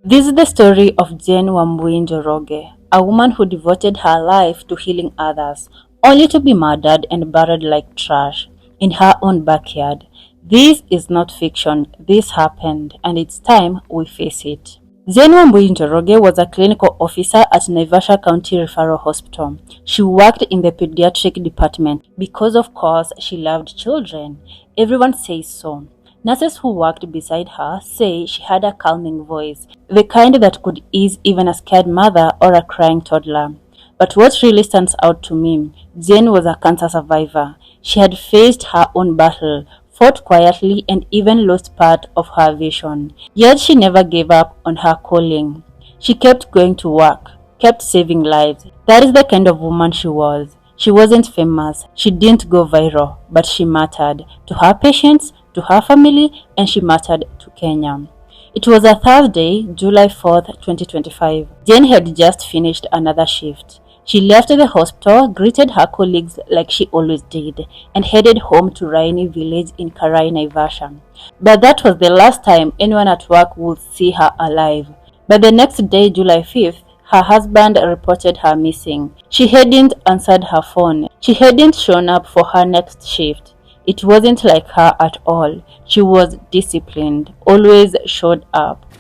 This is the story of Jane Wambui Njoroge, a woman who devoted her life to healing others, only to be murdered and buried like trash in her own backyard. This is not fiction, this happened, and it's time we face it. Jane Wambui Njoroge was a clinical officer at Naivasha County Referral Hospital. She worked in the pediatric department because, of course, she loved children. Everyone says so. Nurses who worked beside her say she had a calming voice, the kind that could ease even a scared mother or a crying toddler. But what really stands out to me, Jane was a cancer survivor. She had faced her own battle, fought quietly, and even lost part of her vision. Yet she never gave up on her calling. She kept going to work, kept saving lives. That is the kind of woman she was. She wasn't famous, she didn't go viral, but she mattered to her patients, to her family, and she mattered to Kenya. It was a Thursday, July 4th, 2025. Jane had just finished another shift. She left the hospital, greeted her colleagues like she always did, and headed home to Raini village in Karai, Naivasha. But that was the last time anyone at work would see her alive. But the next day, July 5th, her husband reported her missing. She hadn't answered her phone. She hadn't shown up for her next shift. It wasn't like her at all. She was disciplined, always showed up.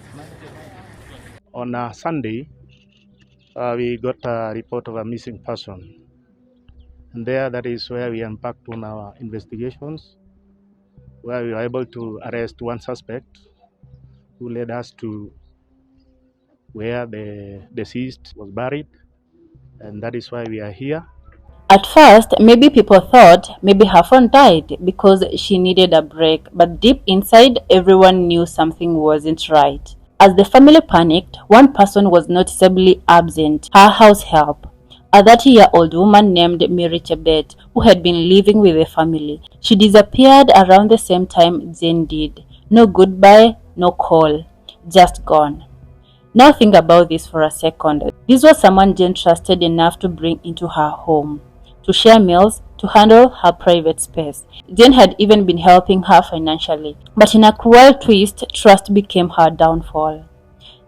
On a Sunday, we got a report of a missing person. And that is where we embarked on our investigations, where we were able to arrest one suspect who led us to where the deceased was buried. And that is why we are here. At first, maybe people thought maybe her phone died because she needed a break, but deep inside, everyone knew something wasn't right. As the family panicked, one person was noticeably absent, her house help, a 30-year-old woman named Mary Chebet, who had been living with the family. She disappeared around the same time Jane did. No goodbye, no call, just gone. Now think about this for a second. This was someone Jane trusted enough to bring into her home, to share meals, to handle her private space. Jane had even been helping her financially. But in a cruel twist, trust became her downfall.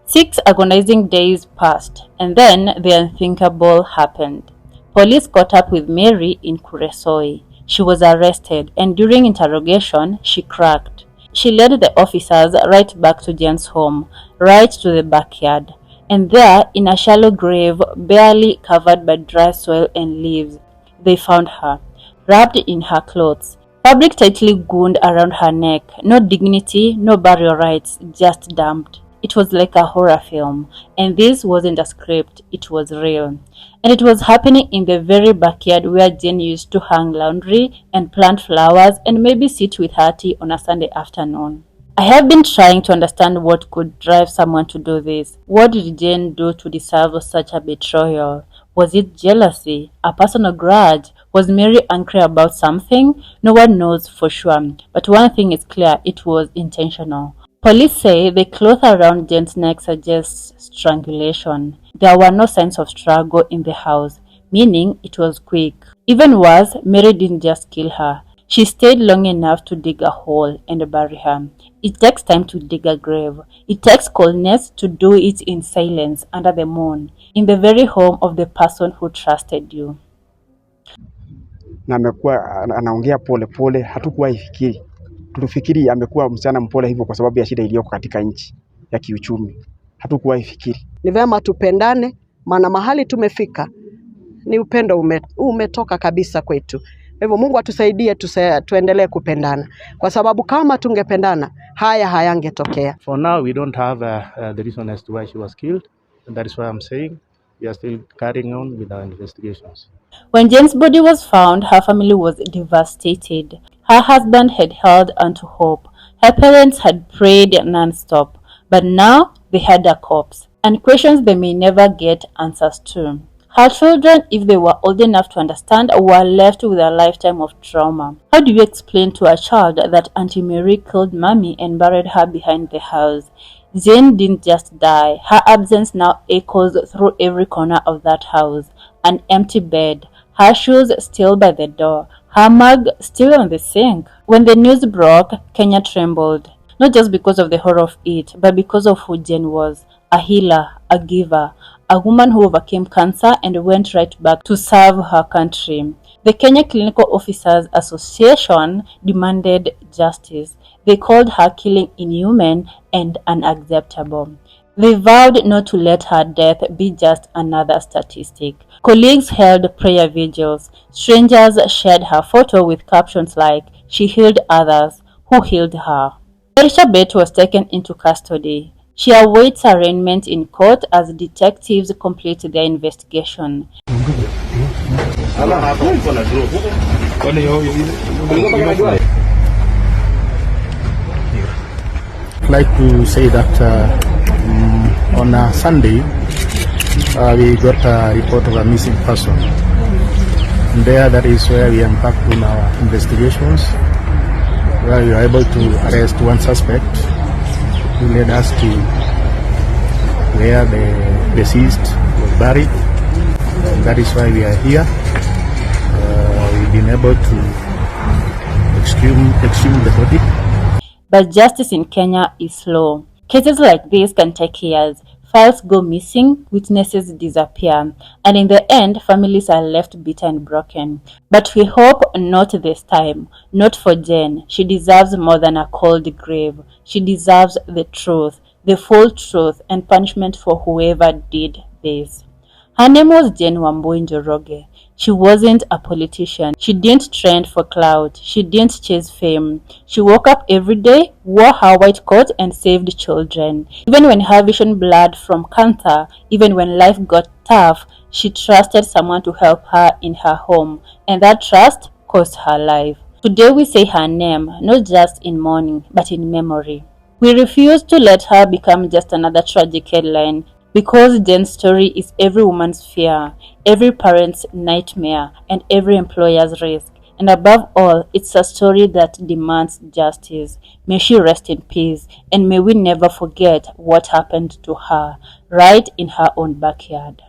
6 agonizing days passed, and then the unthinkable happened. Police caught up with Mary in Kuresoi. She was arrested, and during interrogation, she cracked. She led the officers right back to Jane's home, right to the backyard. And there, in a shallow grave, barely covered by dry soil and leaves, they found her, wrapped in her clothes, fabric tightly gooned around her neck, no dignity, no burial rites, just dumped. It was like a horror film, and this wasn't a script, it was real. And it was happening in the very backyard where Jane used to hang laundry and plant flowers and maybe sit with her tea on a Sunday afternoon. I have been trying to understand what could drive someone to do this. What did Jane do to deserve such a betrayal? Was it jealousy? A personal grudge? Was Mary angry about something? No one knows for sure, but one thing is clear, it was intentional. Police say the cloth around Jane's neck suggests strangulation. There were no signs of struggle in the house, meaning it was quick. Even worse, Mary didn't just kill her. She stayed long enough to dig a hole and bury her. It takes time to dig a grave. It takes coldness to do it in silence under the moon, in the very home of the person who trusted you. Na amekuwa anaongea pole pole, hatukuwahi fikiri. Tulifikiri amekuwa msichana mpole hivyo kwa sababu ya shida iliyoko katika nchi ya kiuchumi. Hatukuwahi fikiri. Ni vyema tupendane, maana mahali tumefika ni upendo umetoka kabisa kwetu. Hivyo Mungu atusaidie tuendelee kupendana, kwa sababu kama tungependana haya hayangetokea. For now we don't have the reason as to why she was killed, and that is why I'm saying we are still carrying on with our investigations. When Jane's body was found, her family was devastated. Her husband had held onto hope. Her parents had prayed non-stop. But now they had a corpse, and questions they may never get answers to. Her children, if they were old enough to understand, were left with a lifetime of trauma. How do you explain to a child that Auntie Mary killed Mommy and buried her behind the house? Jane didn't just die. Her absence now echoes through every corner of that house. An empty bed, her shoes still by the door, Her mug still on the sink. When the news broke, Kenya trembled. Not just because of the horror of it, but because of who Jane was. A healer, a giver, a woman who overcame cancer and went right back to serve her country. The Kenya Clinical Officers Association demanded justice. They called her killing inhuman and unacceptable. They vowed not to let her death be just another statistic. Colleagues held prayer vigils. Strangers shared her photo with captions like, "She healed others. Who healed her?" Elizabeth was taken into custody. She awaits arraignment in court as detectives complete their investigation. I'd like to say that on a Sunday, we got a report of a missing person. And there, that is where we embarked on our investigations, where we were able to arrest one suspect who led us to where the deceased was buried. And that is why we are here. We've been able to exhume the body. But justice in Kenya is slow. Cases like this can take years. Files go missing, witnesses disappear, and in the end, families are left bitter and broken. But we hope not this time. Not for Jane. She deserves more than a cold grave. She deserves the truth, the full truth, and punishment for whoever did this. Her name was Jane Wambui Njoroge. She wasn't a politician. She didn't trend for clout. She didn't chase fame. She woke up every day, wore her white coat, and saved children. Even when her vision blurred from cancer, even when life got tough, she trusted someone to help her in her home, and that trust cost her life. Today we say her name, not just in mourning, but in memory. We refuse to let her become just another tragic headline, because Jane's story is every woman's fear, every parent's nightmare, and every employer's risk. And above all, it's a story that demands justice. May she rest in peace, and may we never forget what happened to her, right in her own backyard.